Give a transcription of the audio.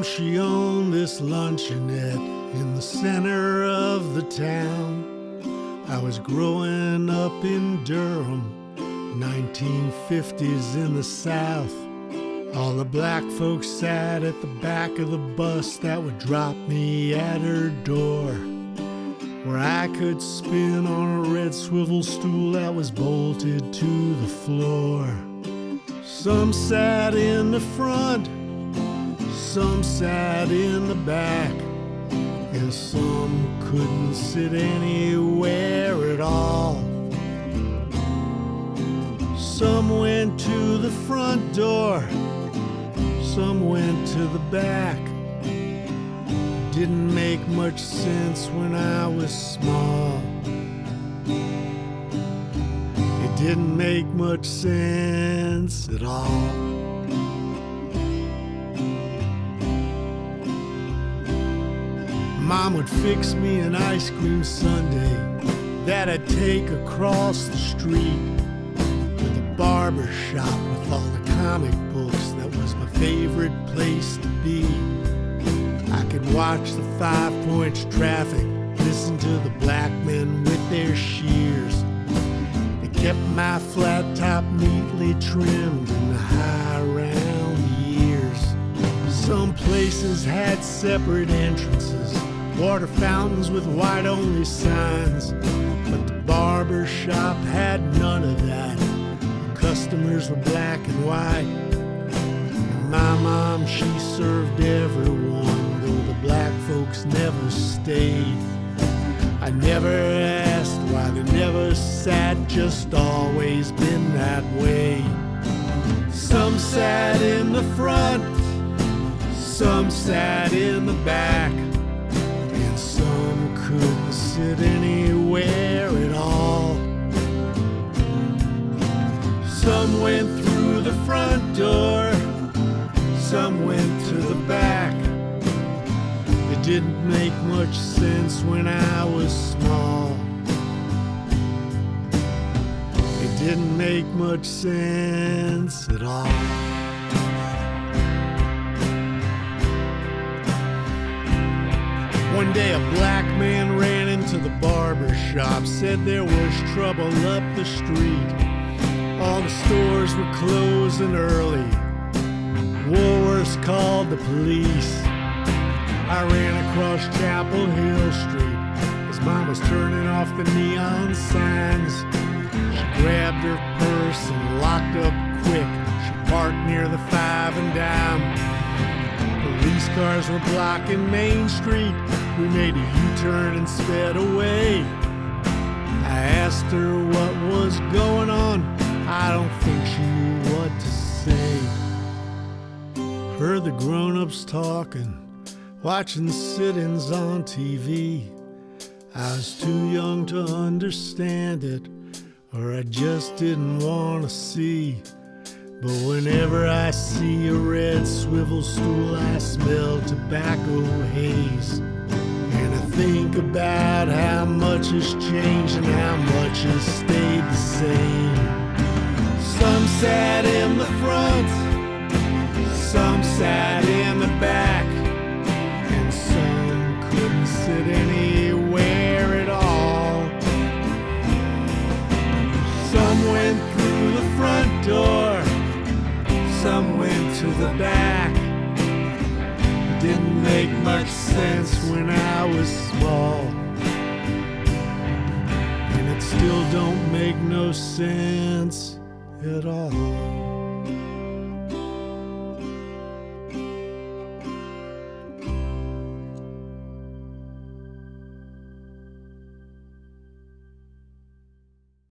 she owned this luncheonette in the center of the town. I was growing up in Durham, 1950s in the South. All the black folks sat at the back of the bus that would drop me at her door, where I could spin on a red swivel stool that was bolted to the floor. Some sat in the front, some sat in the back, and some couldn't sit anywhere at all. Some went to the front door, some went to the back. Didn't make much sense when I was small. It didn't make much sense at all. Mom would fix me an ice cream sundae that I'd take across the street to the barber shop with all the comic books. That was my favorite place to be. I could watch the 5 Points traffic, listen to the black men with their shears. They kept my flat top neatly trimmed in the high round years. Some places had separate entrances, water fountains with white-only signs, but the barber shop had none of that. The customers were black and white, and my mom, she served everyone, though the black folks never stayed. I never asked why they never sat, just always been that way. Some sat in the front, some sat in the back, and some couldn't sit anywhere at all. Some went through the front door, some went to the back. It didn't make much sense when I was small. It didn't make much sense at all. One day a black man ran into the barber shop, said there was trouble up the street. All the stores were closing early. Woolworths called the police. I ran across Chapel Hill Street as Mom was turning off the neon signs. She grabbed her purse and locked up quick. She parked near the 5 and dime. Police cars were blocking Main Street. We made a U-turn and sped away. I asked her what was going on. I don't think she knew what to say. Heard the grown-ups talking, watching sit-ins on TV. I was too young to understand it, or I just didn't want to see. But whenever I see a red swivel stool, I smell tobacco haze. And I think about how much has changed and how much has stayed the same. Some sat in the front, some sat in the back, and some couldn't sit anywhere at all. Some went through the front door, some went to the back. It didn't make much sense when I was small, and it still don't make no sense at all.